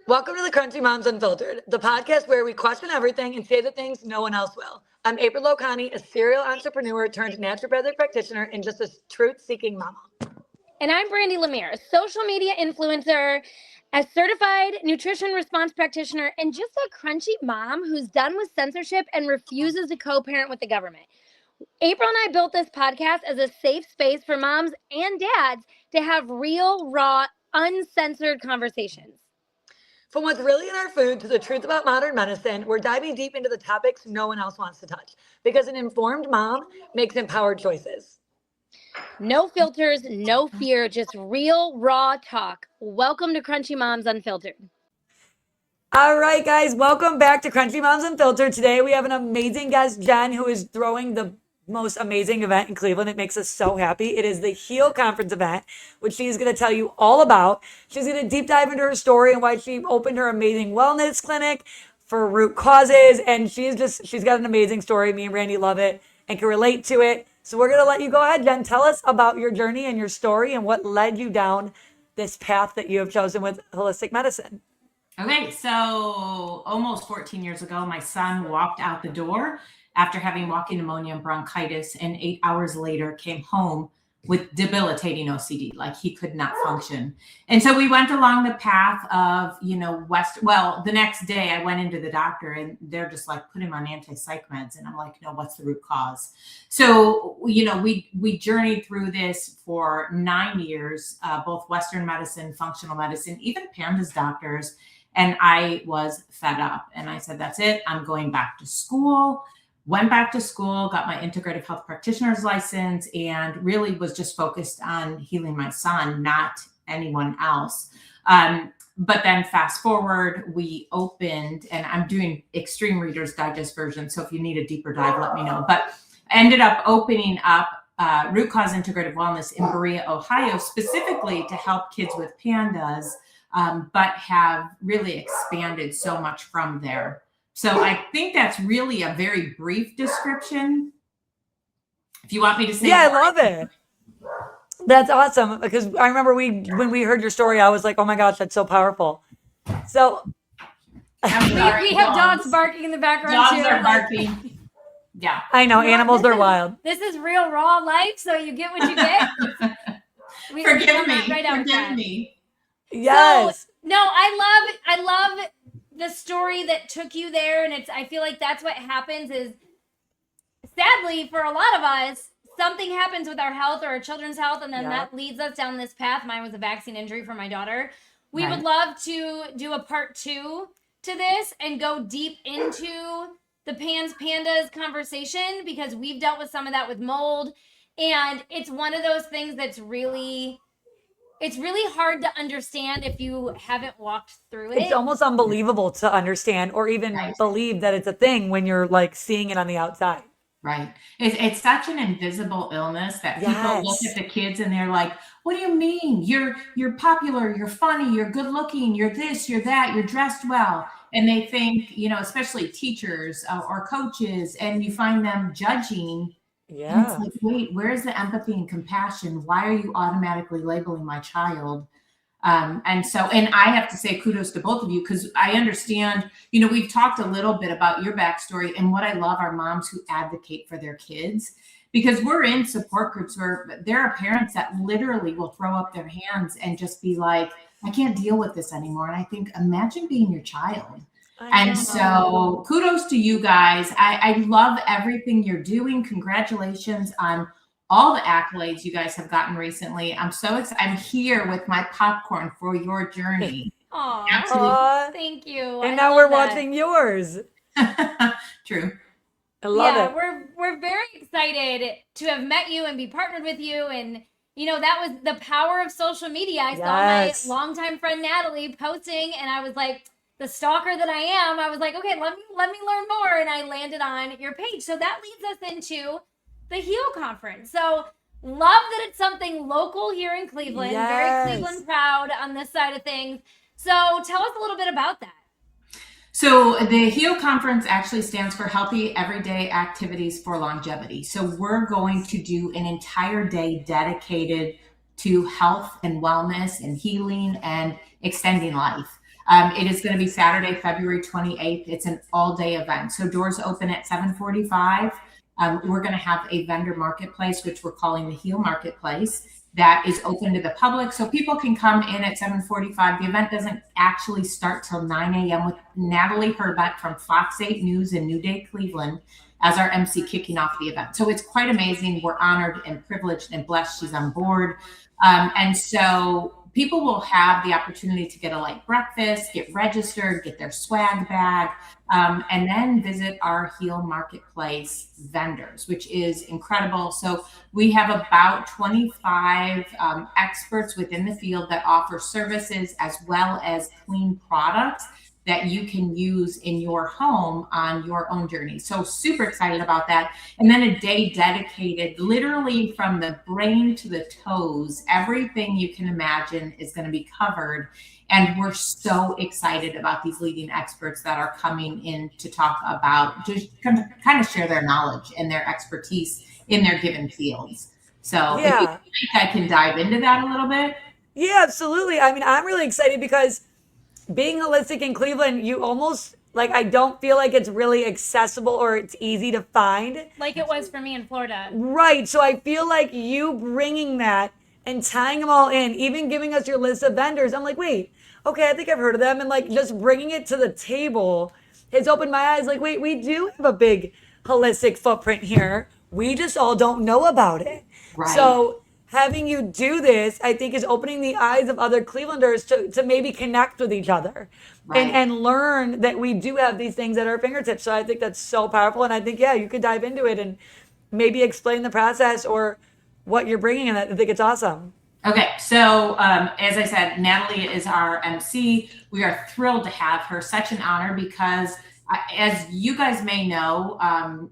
Welcome to the Crunchy Moms Unfiltered, the podcast where we question everything and say the things no one else will. I'm April Locani, a serial entrepreneur turned naturopathic practitioner and just a truth-seeking mama. And I'm Brandy Lemire, a social media influencer, a certified nutrition response practitioner, and just a crunchy mom who's done with censorship and refuses to co-parent with the government. April and I built this podcast as a safe space for moms and dads to have real, raw, uncensored conversations. From what's really in our food to the truth about modern medicine, we're diving deep into the topics no one else wants to touch because an informed mom makes empowered choices. No filters, no fear, just real, raw talk. Welcome to Crunchy Moms Unfiltered. All right, guys, welcome back to Crunchy Moms Unfiltered. Today we have an amazing guest, Jen, who is throwing the most amazing event in Cleveland. It makes us so happy. It is the HEAL Conference event, which she's going to tell you all about. She's going to deep dive into her story and why she opened her amazing wellness clinic for root causes. And she's got an amazing story. Me and Randy love it and can relate to it. So we're going to let you go ahead, Jen. Tell us about your journey and your story and what led you down this path that you have chosen with holistic medicine. Okay, so almost 14 years ago, my son walked out the door after having walking pneumonia and bronchitis, and 8 hours later came home with debilitating OCD, like he could not function. And so we went along the path of, the next day I went into the doctor and they're just like, put him on anti-psych meds. And I'm like, no, what's the root cause? So, we journeyed through this for 9 years, both Western medicine, functional medicine, even PANDAS doctors. And I was fed up and I said, that's it. I'm going back to school. Went back to school, got my integrative health practitioner's license, and really was just focused on healing my son, not anyone else. But then fast forward, we opened, and I'm doing Extreme Reader's Digest version. So if you need a deeper dive, let me know. But I ended up opening up Root Cause Integrative Wellness in Berea, Ohio, specifically to help kids with PANDAS, but have really expanded so much from there. So I think that's really a very brief description. If you want me to say Yeah, more. I love it. That's awesome because I remember when we heard your story, I was like, oh my gosh, that's so powerful. So we have dogs barking in the background dogs too. Dogs are barking. Yeah. I know, animals are wild. This is real raw life, so you get what you get. Forgive me. Yes. So, no, I love the story that took you there, and I feel like that's what happens is, sadly for a lot of us, something happens with our health or our children's health, and then that leads us down this path. Mine was a vaccine injury for my daughter. We would love to do a part 2 to this and go deep into the PANDAS conversation, because we've dealt with some of that with mold, and it's one of those things that's really hard to understand if you haven't walked through it. It's almost unbelievable to understand or even believe that it's a thing when you're like seeing it on the outside. Right. It's such an invisible illness that people look at the kids and they're like, what do you mean? You're popular, you're funny, you're good looking, you're this, you're that, you're dressed well. And they think, especially teachers or coaches, and you find them judging. Yeah. And it's like, wait, where's the empathy and compassion? Why are you automatically labeling my child? And I have to say kudos to both of you, because I understand, we've talked a little bit about your backstory, and what I love are moms who advocate for their kids, because we're in support groups where there are parents that literally will throw up their hands and just be like, I can't deal with this anymore. And I think, imagine being your child. And so kudos to you guys. I love everything you're doing. Congratulations on all the accolades you guys have gotten recently. I'm so excited. I'm here with my popcorn for your journey. Aww. Absolutely. Thank you. And now we're watching yours. True. I love it. We're very excited to have met you and be partnered with you. And that was the power of social media. I saw my longtime friend Natalie posting, and I was like, the stalker that I am, I was like, okay, let me learn more. And I landed on your page. So that leads us into the HEAL Conference. So love that it's something local here in Cleveland. Very Cleveland proud on this side of things. So tell us a little bit about that. So the HEAL Conference actually stands for Healthy Everyday Activities for Longevity. So we're going to do an entire day dedicated to health and wellness and healing and extending life. It is going to be Saturday, February 28th. It's an all-day event. So doors open at 7:45. We're going to have a vendor marketplace, which we're calling the Heal Marketplace, that is open to the public. So people can come in at 7:45. The event doesn't actually start till 9 a.m. with Natalie Herbett from Fox 8 News and New Day Cleveland as our MC kicking off the event. So it's quite amazing. We're honored and privileged and blessed she's on board. And so people will have the opportunity to get a light breakfast, get registered, get their swag bag, and then visit our Heal Marketplace vendors, which is incredible. So we have about 25 experts within the field that offer services as well as clean products that you can use in your home on your own journey. So super excited about that. And then a day dedicated literally from the brain to the toes. Everything you can imagine is going to be covered. And we're so excited about these leading experts that are coming in to talk about, just kind of share their knowledge and their expertise in their given fields. So if you think I can dive into that a little bit. Yeah, absolutely. I mean, I'm really excited because being holistic in Cleveland, you almost like, I don't feel like it's really accessible or it's easy to find. Like it was for me in Florida. Right. So I feel like you bringing that and tying them all in, even giving us your list of vendors, I'm like, wait, okay, I think I've heard of them. And like just bringing it to the table has opened my eyes. Like, wait, we do have a big holistic footprint here. We just all don't know about it. Right. So having you do this, I think, is opening the eyes of other Clevelanders to maybe connect with each other, Right. and learn that we do have these things at our fingertips. So I think that's so powerful. And I think, yeah, you could dive into it and maybe explain the process or what you're bringing. And I think it's awesome. Okay, so as I said, Natalie is our MC. We are thrilled to have her. Such an honor because, as you guys may know,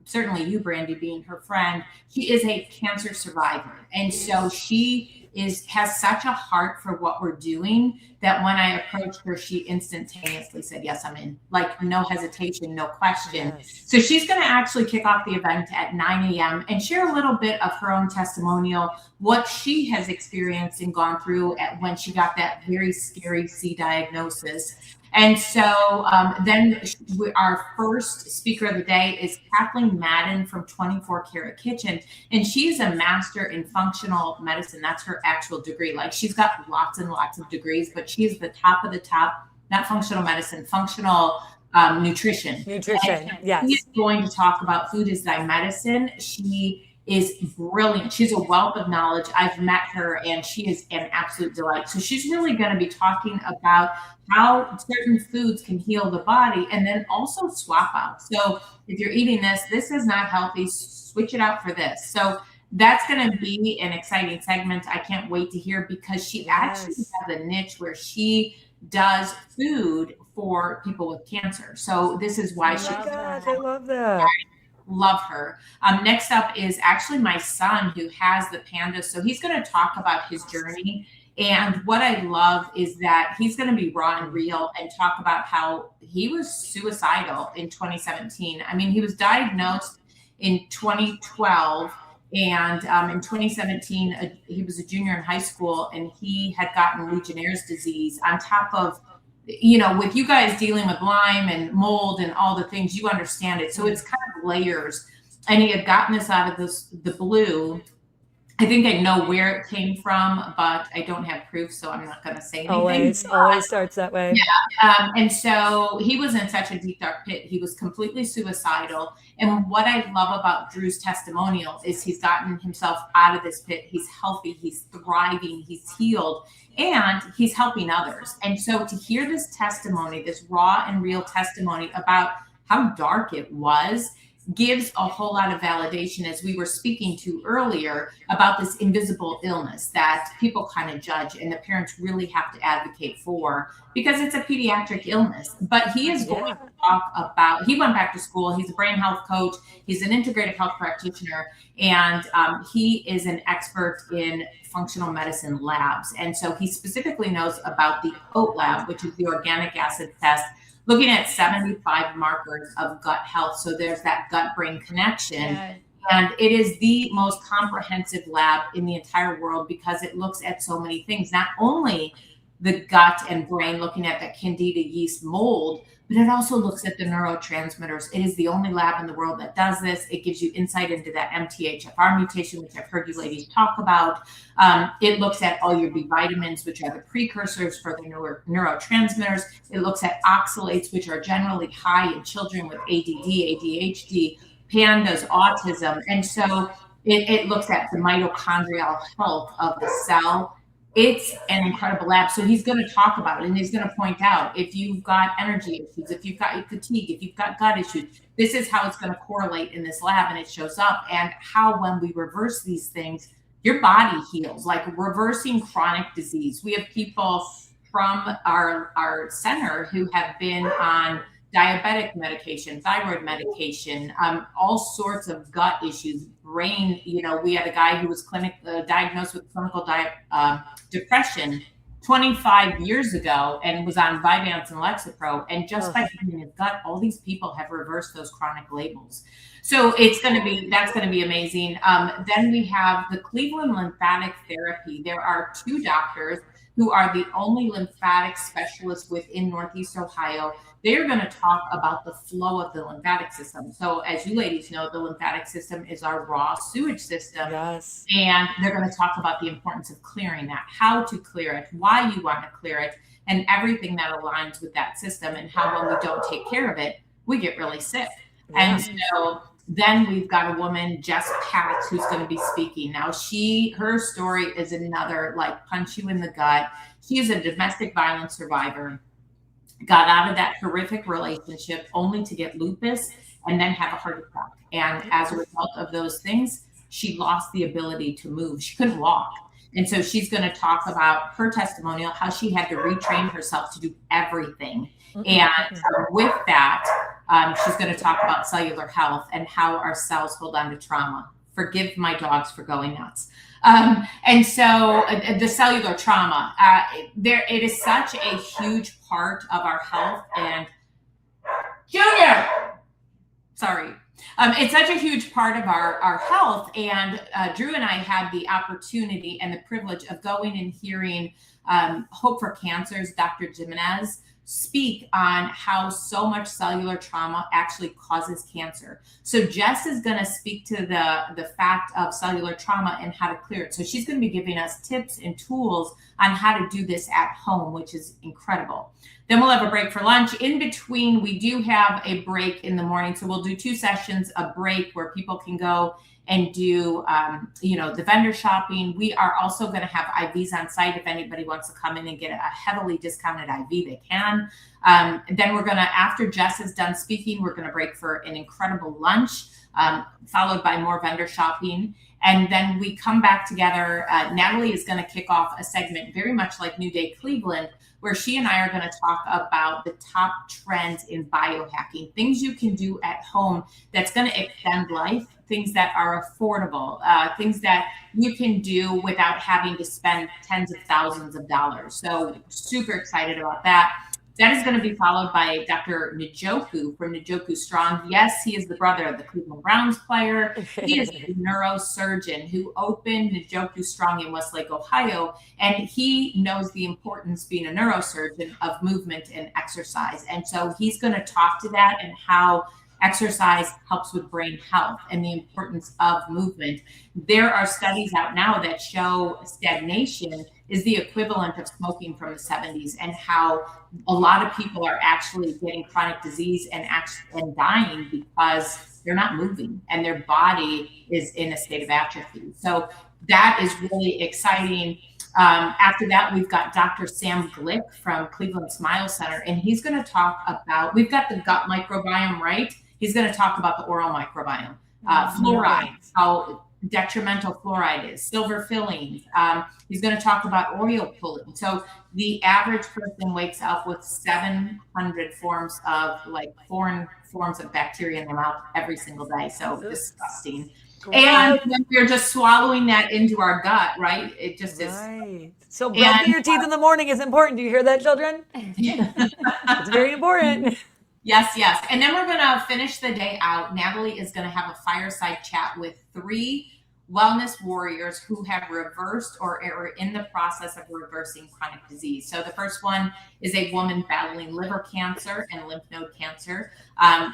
certainly you, Brandy, being her friend, she is a cancer survivor. And so she has such a heart for what we're doing that when I approached her, she instantaneously said, yes, I'm in. Like, no hesitation, no question. Yes. So she's going to actually kick off the event at 9 a.m. and share a little bit of her own testimonial, what she has experienced and gone through when she got that very scary C diagnosis. And so then our first speaker of the day is Kathleen Madden from 24 Karat Kitchen. And she's a master in functional medicine. That's her actual degree. Like, she's got lots and lots of degrees, but she's the top of the top, not functional medicine, functional nutrition. Nutrition, yes. She's going to talk about food is thy medicine. She is brilliant. She's a wealth of knowledge. I've met her and she is an absolute delight. So she's really going to be talking about how certain foods can heal the body and then also swap out. So if you're eating this is not healthy, switch it out for this. So that's going to be an exciting segment. I can't wait to hear because she actually has a niche where she does food for people with cancer. So this is why I love that. Love her. Next up is actually my son who has the PANDAS. So he's going to talk about his journey. And what I love is that he's going to be raw and real and talk about how he was suicidal in 2017. I mean, he was diagnosed in 2012. And in 2017, he was a junior in high school and he had gotten Legionnaire's disease on top of, you know, with you guys dealing with Lyme and mold and all the things, you understand it. So it's kind of layers. And he had gotten this out of the blue. I think I know where it came from, but I don't have proof, so I'm not going to say anything. Always starts that way. Yeah. And so he was in such a deep, dark pit. He was completely suicidal. And what I love about Drew's testimonial is he's gotten himself out of this pit. He's healthy. He's thriving. He's healed. And he's helping others. And so to hear this testimony, this raw and real testimony about how dark it was, gives a whole lot of validation, as we were speaking to earlier, about this invisible illness that people kind of judge and the parents really have to advocate for because it's a pediatric illness. But he is going to talk about, he went back to school, he's a brain health coach, he's an integrative health practitioner, and he is an expert in functional medicine labs. And so he specifically knows about the OAT lab, which is the organic acid test, looking at 75 markers of gut health. So there's that gut-brain connection. Yeah. And it is the most comprehensive lab in the entire world because it looks at so many things, not only the gut and brain, looking at that candida yeast mold, but it also looks at the neurotransmitters. It is the only lab in the world that does this. It gives you insight into that MTHFR mutation, which I've heard you ladies talk about. It looks at all your B vitamins, which are the precursors for the neurotransmitters. It looks at oxalates, which are generally high in children with ADD, ADHD, PANDAS, autism. And so it looks at the mitochondrial health of the cell. It's an incredible lab. So he's going to talk about it, and he's going to point out if you've got energy issues, if you've got fatigue, if you've got gut issues, this is how it's going to correlate in this lab, and it shows up, and how when we reverse these things, your body heals, like reversing chronic disease. We have people from our center who have been on diabetic medication, thyroid medication, all sorts of gut issues, brain. We had a guy who was diagnosed with clinical depression 25 years ago and was on Vyvanse and Lexapro. And just by treating his gut, all these people have reversed those chronic labels. So that's going to be amazing. Then we have the Cleveland lymphatic therapy. There are 2 doctors who are the only lymphatic specialists within Northeast Ohio. They're going to talk about the flow of the lymphatic system. So as you ladies know, the lymphatic system is our raw sewage system. Yes. And they're going to talk about the importance of clearing that, how to clear it, why you want to clear it, and everything that aligns with that system, and how when we don't take care of it, we get really sick. Yeah. And so then we've got a woman, Jess Patz, who's going to be speaking. Now her story is another, like, punch you in the gut. She is a domestic violence survivor, got out of that horrific relationship only to get lupus and then have a heart attack. And as a result of those things, she lost the ability to move. She couldn't walk. And so she's going to talk about her testimonial, how she had to retrain herself to do everything. And with that, she's going to talk about cellular health and how our cells hold on to trauma. Forgive my dogs for going nuts. And so the cellular trauma, it is such a huge part of our health. And Junior, sorry. It's such a huge part of our health. And Drew and I had the opportunity and the privilege of going and hearing Hope for Cancer's Dr. Jimenez speak on how so much cellular trauma actually causes cancer. So Jess is going to speak to the fact of cellular trauma and how to clear it. So she's going to be giving us tips and tools on how to do this at home, which is incredible. Then we'll have a break for lunch. In between, we do have a break in the morning. So we'll do 2 sessions, a break where people can go and do, the vendor shopping. We are also going to have IVs on site. If anybody wants to come in and get a heavily discounted IV, they can. Then we're going to, after Jess is done speaking, we're going to break for an incredible lunch, followed by more vendor shopping. And then we come back together. Natalie is going to kick off a segment very much like New Day Cleveland, where she and I are going to talk about the top trends in biohacking, things you can do at home that's going to extend life, things that are affordable, things that you can do without having to spend tens of thousands of dollars. So super excited about that. That is going to be followed by Dr. Njoku from Njoku Strong. Yes, he is the brother of the Cleveland Browns player. He is a neurosurgeon who opened Njoku Strong in Westlake, Ohio, and he knows the importance, being a neurosurgeon, of movement and exercise. And so he's going to talk to that and how exercise helps with brain health and the importance of movement. There are studies out now that show stagnation is the equivalent of smoking from the 70s, and how a lot of people are actually getting chronic disease and dying because they're not moving and their body is in a state of atrophy. So that is really exciting. After that, we've got Dr. Sam Glick from Cleveland Smile Center, and he's going to talk about, we've got the gut microbiome, right? He's going to talk about the oral microbiome, fluoride, how detrimental fluoride is, silver fillings. He's going to talk about oil pulling. So the average person wakes up with 700 forms of foreign forms of bacteria in their mouth every single day. So disgusting. And then we're just swallowing that into our gut, right? It just is. Right. So brushing your teeth in the morning is important. Do you hear that, children? It's very important. Yes, yes. And then we're going to finish the day out. Natalie is going to have a fireside chat with 3 wellness warriors who have reversed or are in the process of reversing chronic disease. So the first one is a woman battling liver cancer and lymph node cancer.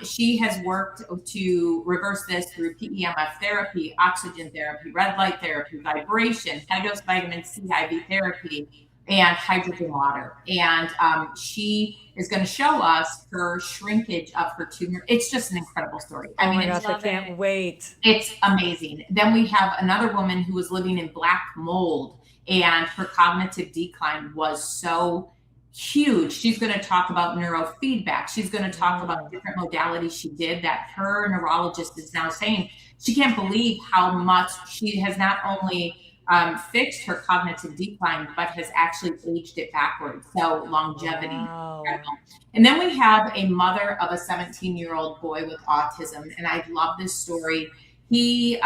She has worked to reverse this through PEMF therapy, oxygen therapy, red light therapy, vibration, high dose vitamin C, IV therapy, and hydrogen water. And she is going to show us her shrinkage of her tumor. It's just an incredible story. Oh I mean, my gosh, I can't wait. it's amazing. Then we have another woman who was living in black mold, and her cognitive decline was so huge. She's going to talk about neurofeedback. She's going to talk about different modalities she did that her neurologist is now saying she can't believe how much she has not only fixed her cognitive decline, but has actually aged it backwards. So longevity. Wow. Incredible. And then we have a mother of a 17-year-old boy with autism. And I love this story. He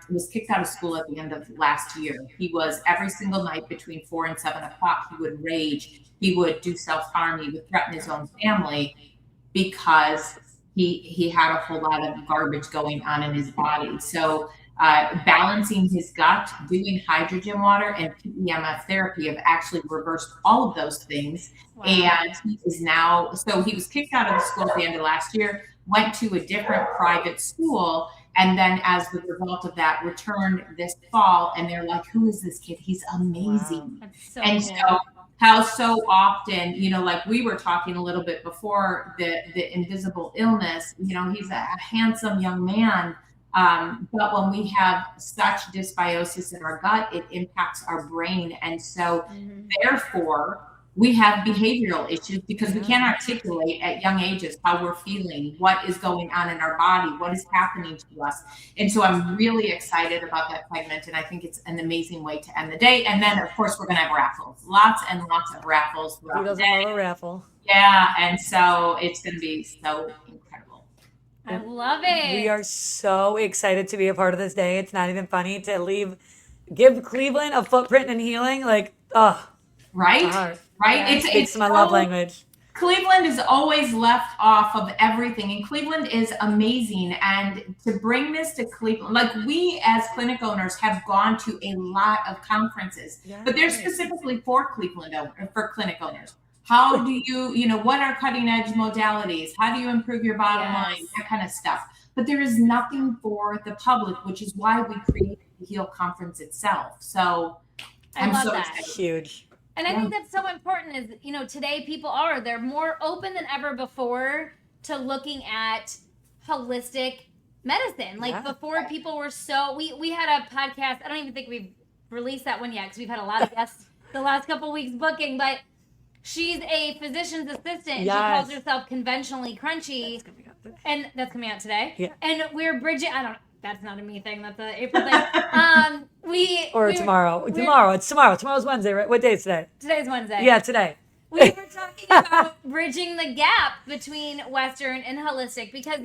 was kicked out of school at the end of last year. He was every single night between 4 and 7 o'clock, he would rage. He would do self-harm. He would threaten his own family because he had a whole lot of garbage going on in his body. So balancing his gut, doing hydrogen water, and PEMF therapy have actually reversed all of those things. Wow. And he is now, so he was kicked out of the school at the end of last year, went to a different private school, and then as the result of that returned this fall, and they're like, who is this kid? He's amazing. Wow. That's so and cool. So how so often, you know, like we were talking a little bit before, the invisible illness, you know, he's a handsome young man. But when we have such dysbiosis in our gut, it impacts our brain. And so therefore we have behavioral issues because we can't articulate at young ages how we're feeling, what is going on in our body, what is happening to us. And so I'm really excited about that segment. And I think it's an amazing way to end the day. And then of course we're going to have raffles, lots and lots of raffles. Who doesn't love a raffle? Yeah. And so it's going to be so incredible. I love it. We are so excited to be a part of this day. It's not even funny to give Cleveland a footprint in healing. Like, oh, right? Yeah, it's my love language. Cleveland is always left off of everything, and Cleveland is amazing. And to bring this to Cleveland, like we as clinic owners have gone to a lot of conferences, but they're specifically for for clinic owners. How do you know, what are cutting edge modalities? How do you improve your bottom line? That kind of stuff. But there is nothing for the public, which is why we created the HEAL conference itself. So I love that. excited. Huge. And I think that's so important is, you know, today they're more open than ever before to looking at holistic medicine. Like before people were we had a podcast. I don't even think we've released that one yet because we've had a lot of guests the last couple of weeks booking, but she's a physician's assistant. She calls herself Conventionally Crunchy. And that's coming out today. Yeah. And we're bridging, that's not a me thing. That's an April thing. Tomorrow. It's tomorrow. Tomorrow's Wednesday, right? What day is today? Today's Wednesday. Yeah, today. We were talking about bridging the gap between Western and holistic because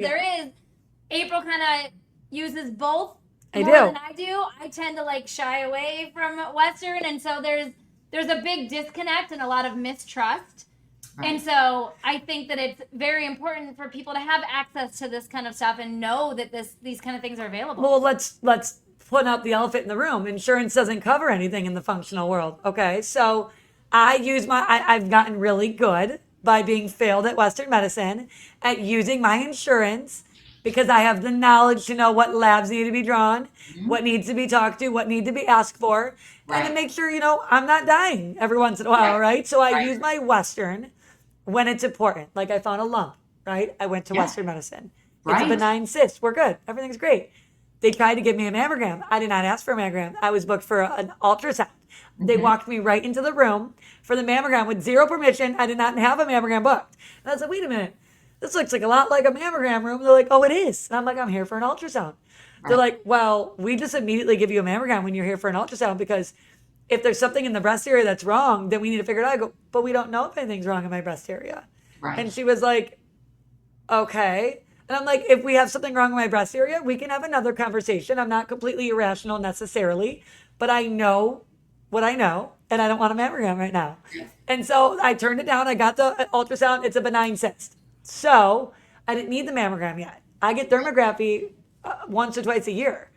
April kind of uses both more than I do. I tend to shy away from Western, and so there's a big disconnect and a lot of mistrust. Right. And so I think that it's very important for people to have access to this kind of stuff and know that these kind of things are available. Well, let's put out the elephant in the room. Insurance doesn't cover anything in the functional world. Okay, so I've gotten really good by being failed at Western medicine at using my insurance because I have the knowledge to know what labs need to be drawn, what needs to be talked to, what need to be asked for, and to make sure, I'm not dying every once in a while, right? So I use my Western when it's important. Like I found a lump, right? I went to Western medicine. It's a benign cyst. We're good. Everything's great. They tried to give me a mammogram. I did not ask for a mammogram. I was booked for an ultrasound. They walked me right into the room for the mammogram with zero permission. I did not have a mammogram booked. And I was like, wait a minute. This looks like a lot like a mammogram room. They're like, oh, it is. And I'm like, I'm here for an ultrasound. They're like, well, we just immediately give you a mammogram when you're here for an ultrasound because if there's something in the breast area that's wrong, then we need to figure it out. I go, but we don't know if anything's wrong in my breast area. Right. And she was like, okay. And I'm like, if we have something wrong in my breast area, we can have another conversation. I'm not completely irrational necessarily, but I know what I know, and I don't want a mammogram right now. And so I turned it down. I got the ultrasound. It's a benign cyst. So I didn't need the mammogram yet. I get thermography once or twice a year.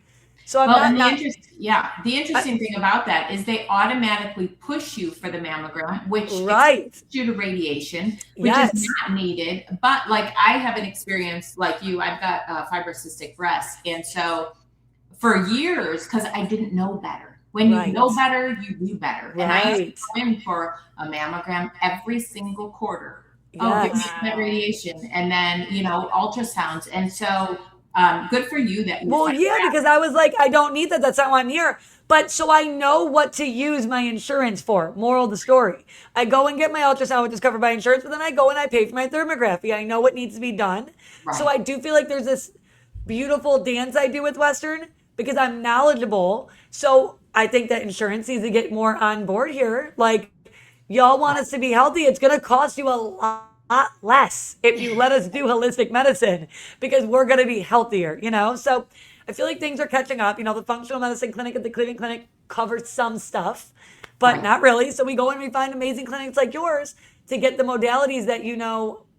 So I'm Well, not and not the interesting thing about that is they automatically push you for the mammogram, which right. exposes you to radiation, which is Yes. not needed. But like I have an experience like you, I've got fibrocystic breast, and so for years, because I didn't know better. When you Right. know better, you do better. And I used to Right. go in for a mammogram every single quarter. Oh, give me Yes. that radiation, and then ultrasounds. And so, good for you that you Well, find yeah, that. because I was like, I don't need that. That's not why I'm here. But so I know what to use my insurance for. Moral of the story. I go and get my ultrasound, which is covered by insurance, but then I go and I pay for my thermography. I know what needs to be done. So Right. I do feel like there's this beautiful dance I do with Western because I'm knowledgeable. So I think that insurance needs to get more on board here. Like, y'all want us to be healthy. It's going to cost you a lot less if you let us do holistic medicine because we're going to be healthier, So I feel like things are catching up. The functional medicine clinic at the Cleveland Clinic covers some stuff, but Right. not really. So we go and we find amazing clinics like yours to get the modalities that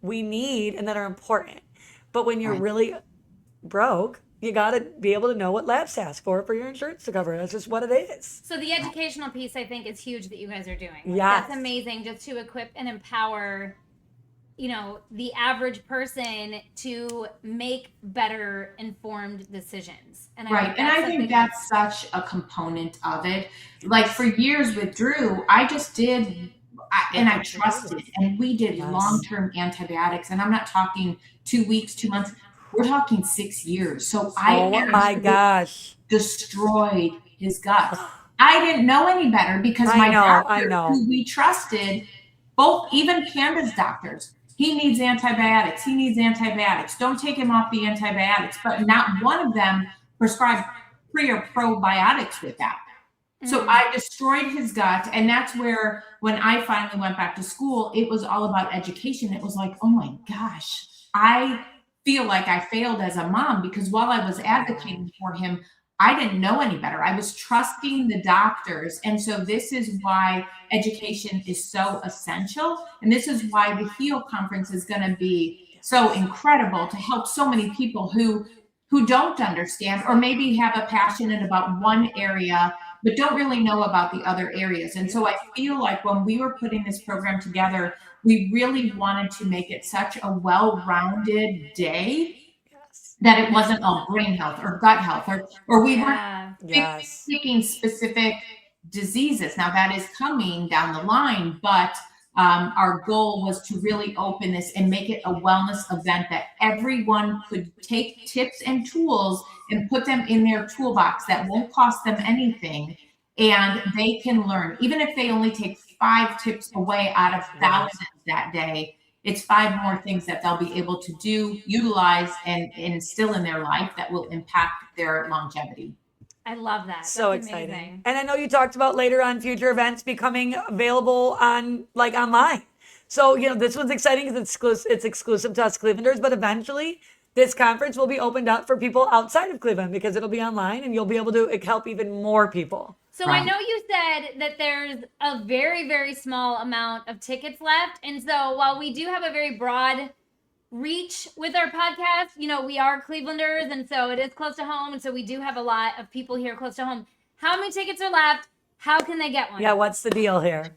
we need and that are important. But when you're Right. really broke, you got to be able to know what labs to ask for your insurance to cover. That's just what it is. So the educational piece, I think, is huge that you guys are doing. Like, Yes. that's amazing, just to equip and empower, the average person to make better informed decisions. And Right. And I think that's such a component of it. Like for years with Drew, I just did, and I trusted, and we did Yes. long-term antibiotics. And I'm not talking 2 weeks, 2 months. We're talking 6 years. So I Oh my actually gosh. destroyed his gut. I didn't know any better because I my know, doctor, who we trusted, both even PANDAS doctors, he needs antibiotics. He needs antibiotics. Don't take him off the antibiotics. But not one of them prescribed pre or probiotics with that. So I destroyed his gut. And that's where, when I finally went back to school, it was all about education. It was like, oh my gosh, I feel like I failed as a mom because while I was advocating for him, I didn't know any better. I was trusting the doctors. And so this is why education is so essential. And this is why the HEAL conference is going to be so incredible to help so many people who don't understand, or maybe have a passionate about one area but don't really know about the other areas. And so I feel like when we were putting this program together, we really wanted to make it such a well-rounded day that it wasn't all brain health or gut health, or we weren't picking specific diseases. Now that is coming down the line, but our goal was to really open this and make it a wellness event that everyone could take tips and tools and put them in their toolbox that won't cost them anything. And they can learn, even if they only take 5 tips away out of thousands that day, it's 5 more things that they'll be able to do, utilize, and instill in their life that will impact their longevity. I love that. So That's exciting. amazing. And I know you talked about later on future events becoming available on online. So, this one's exciting because it's exclusive to us Clevelanders, but eventually this conference will be opened up for people outside of Cleveland because it'll be online and you'll be able to help even more people. So I know you said that there's a very, very small amount of tickets left. And so while we do have a very broad reach with our podcast, we are Clevelanders, and so it is close to home. And so we do have a lot of people here close to home. How many tickets are left? How can they get one? Yeah, what's the deal here?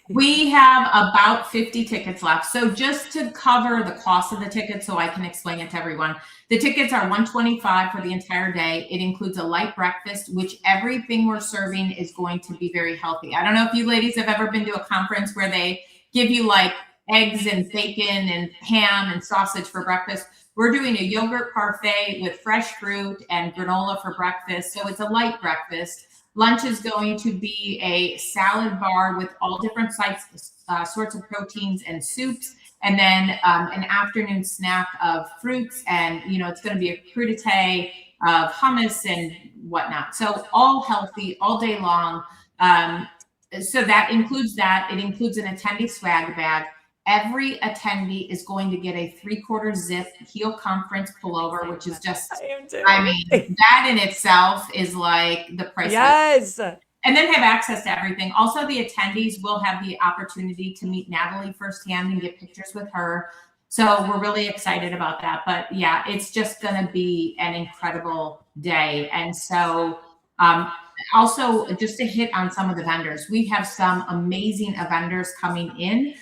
We have about 50 tickets left. So just to cover the cost of the tickets, so I can explain it to everyone, the tickets are $125 for the entire day. It includes a light breakfast, which everything we're serving is going to be very healthy. I don't know if you ladies have ever been to a conference where they give you like eggs and bacon and ham and sausage for breakfast. We're doing a yogurt parfait with fresh fruit and granola for breakfast. So it's a light breakfast. Lunch is going to be a salad bar with all different sorts of proteins and soups. And then an afternoon snack of fruits. And, it's going to be a crudité of hummus and whatnot. So all healthy all day long. So that includes that. It includes an attendee swag bag. Every attendee is going to get a 3/4 zip HEAL conference pullover, which is just, I mean, that in itself is like the price. Yes. And then have access to everything. Also, the attendees will have the opportunity to meet Natalie firsthand and get pictures with her. So we're really excited about that. But yeah, it's just going to be an incredible day. And so also just to hit on some of the vendors, we have some amazing vendors coming in.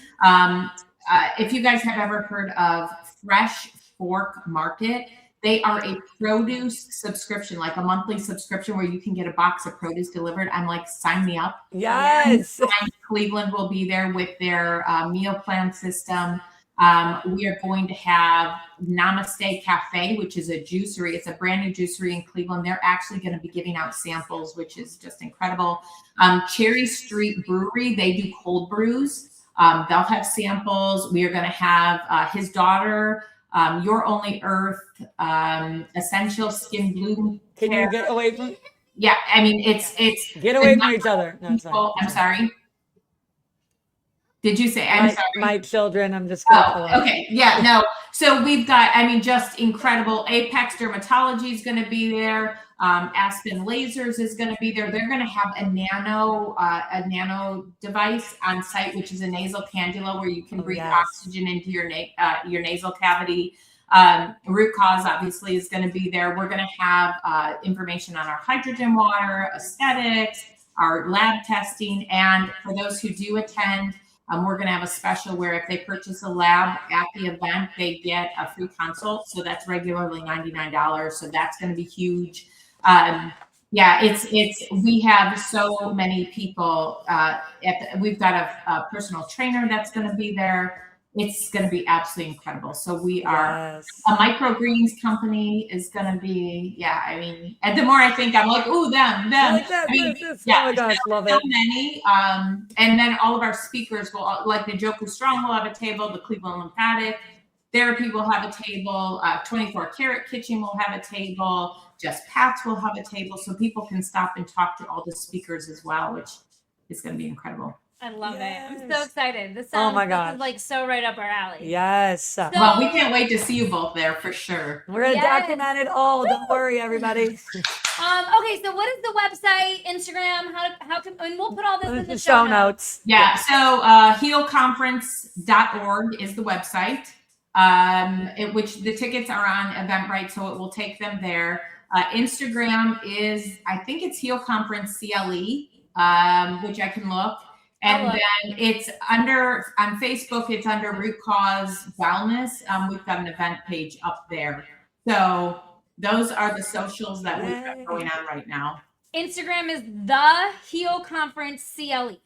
If you guys have ever heard of Fresh Fork Market, they are a produce subscription, like a monthly subscription where you can get a box of produce delivered. I'm like, sign me up. Yes. Cleveland will be there with their meal plan system. We are going to have Namaste Cafe, which is a juicery. It's a brand new juicery in Cleveland. They're actually going to be giving out samples, which is just incredible. Cherry Street Brewery, they do cold brews. They'll have samples. We are going to have his daughter, Your Only Earth, Essential Skin Bloom. Can you get away from? Yeah, I mean, it's Get away from each other. No, it's fine. I'm sorry. Did you say? I'm sorry. My children. I'm just. Okay. Yeah. No. So we've got. I mean, just incredible. Apex Dermatology is going to be there. Aspen Lasers is going to be there. They're going to have a nano device on site, which is a nasal cannula where you can breathe oxygen into your nasal cavity. Root Cause obviously is going to be there. We're going to have information on our hydrogen water, aesthetics, our lab testing, and for those who do attend. We're going to have a special where if they purchase a lab at the event, they get a free consult. So that's regularly $99. So that's going to be huge. Yeah, we have so many people. We've got a personal trainer that's going to be there. It's going to be absolutely incredible. So we are a microgreens company is going to be, I mean, and the more I think, I'm like, ooh, them. Like that, I mean, oh my gosh, love it. So many. And then all of our speakers will, like the Joku Strong will have a table, the Cleveland Lymphatic Therapy will have a table, 24 Karat Kitchen will have a table, Just Pats will have a table, so people can stop and talk to all the speakers as well, which is going to be incredible. I love it. I'm so excited. This sounds this is like so right up our alley. Yes. So, well, we can't wait to see you both there for sure. We're going to document it all. Don't worry, everybody. Okay, so what is the website, Instagram? How can, and we'll put all this in the show notes. Yeah, so healconference.org is the website, which the tickets are on Eventbrite, so it will take them there. Instagram is, I think it's Heal Conference CLE, which I can look. And then it's on Facebook, it's under Root Cause Wellness. We've got an event page up there. So those are the socials that we've got going on right now. Instagram is the Heal Conference CLE.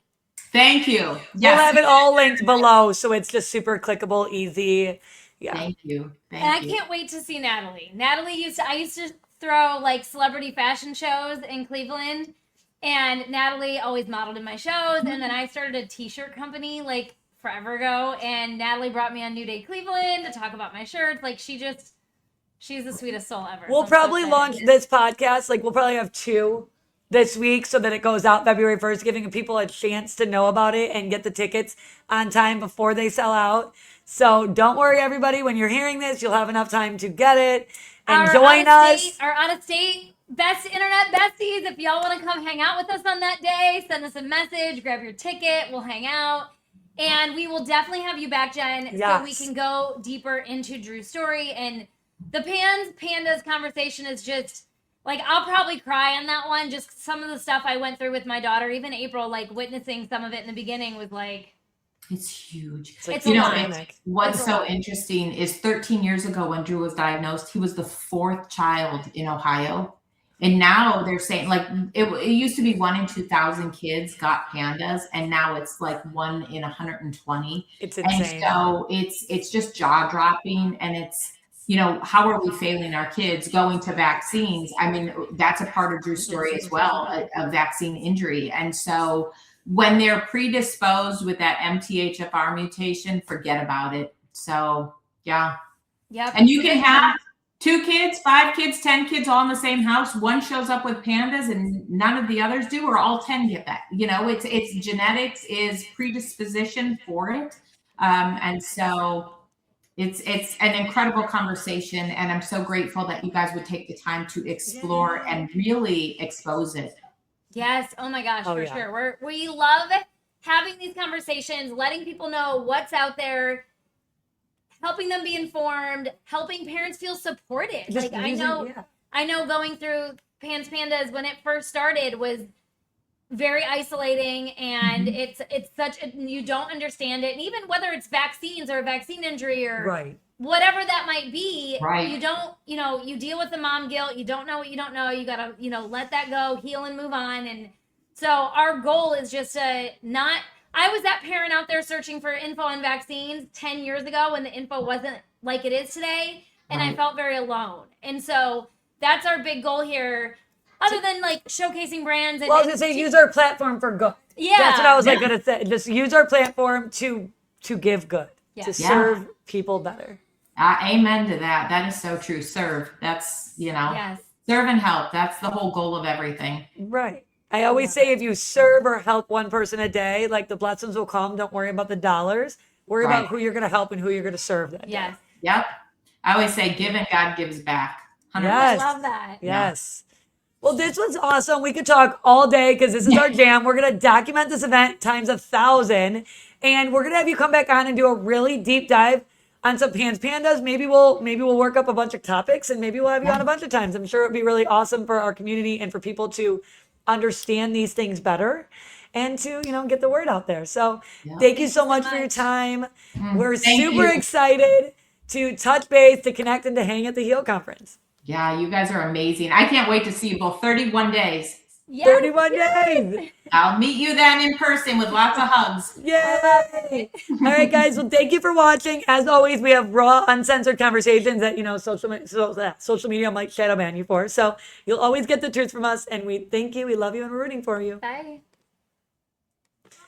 Thank you. Yes. We'll have it all linked below, so it's just super clickable, easy. Yeah. Thank you. And I can't wait to see Natalie. I used to throw like celebrity fashion shows in Cleveland. And Natalie always modeled in my shows. And then I started a t-shirt company like forever ago. And Natalie brought me on New Day Cleveland to talk about my shirts. Like she's the sweetest soul ever. We'll probably launch this podcast. Like we'll probably have 2 this week so that it goes out February 1st, giving people a chance to know about it and get the tickets on time before they sell out. So don't worry, everybody. When you're hearing this, you'll have enough time to get it and join us. Our out-of-state best internet besties, if y'all want to come hang out with us on that day, send us a message, grab your ticket, we'll hang out. And we will definitely have you back, Jen, so we can go deeper into Drew's story. And the PANDAS conversation is just, like, I'll probably cry on that one. Just some of the stuff I went through with my daughter, even April, like, witnessing some of it in the beginning was like... It's huge. It's what's so interesting is 13 years ago when Drew was diagnosed, he was the 4th child in Ohio. And now they're saying, like, it used to be 1 in 2,000 kids got PANDAS, and now it's like 1 in 120. It's insane. And so it's just jaw dropping, and it's, how are we failing our kids going to vaccines? I mean, that's a part of Drew's story as well, a vaccine injury. And so when they're predisposed with that MTHFR mutation, forget about it. So yeah. Yep. And you can have 2 kids, 5 kids, 10 kids all in the same house. One shows up with PANDAS and none of the others do, or all 10 get that. It's genetics is predisposition for it. And so it's an incredible conversation. And I'm so grateful that you guys would take the time to explore and really expose it. Yes. Oh my gosh, for sure. We love having these conversations, letting people know what's out there, helping them be informed, helping parents feel supported. Just Like using- I know going through PANDAS when it first started was very isolating, and it's such you don't understand it. And even whether it's vaccines or a vaccine injury or Right. whatever that might be, Right. you don't, you deal with the mom guilt. You don't know what you don't know. You gotta, let that go, heal and move on. And so our goal is just to not. I was that parent out there searching for info on vaccines 10 years ago when the info wasn't like it is today, and I Right. felt very alone. And so that's our big goal here. Other than like showcasing brands and Well, I was gonna say use our platform for good. yeah, That's what I was like Yeah. gonna say. Just use our platform to give good, Yeah. to Yeah. serve people better. Amen to that. That is so true. Serve. That's, yes, serve and help. That's the whole goal of everything. Right. I always say if you serve or help one person a day, like the blessings will come. Don't worry about the dollars. Worry Right. about who you're gonna help and who you're gonna serve that day. yes, Yep. I always say give and God gives back. 100%. Yes. I love that. Yes. Well, this was awesome. We could talk all day because this is our jam. We're going to document this event times 1,000. And we're going to have you come back on and do a really deep dive on some PANDAS. Maybe we'll work up a bunch of topics and maybe we'll have you on a bunch of times. I'm sure it'd be really awesome for our community and for people to understand these things better and to, get the word out there. So thank you so much for your time. We're Thank super you. excited to touch base, to connect, and to hang at the HEAL conference. Yeah, you guys are amazing. I can't wait to see you both. 31 days. Yes, 31 days. I'll meet you then in person with lots of hugs. Yay! All right, guys. Well, thank you for watching. As always, we have raw, uncensored conversations that social media might shadow ban you for. So you'll always get the truth from us, and we thank you, we love you, and we're rooting for you. Bye.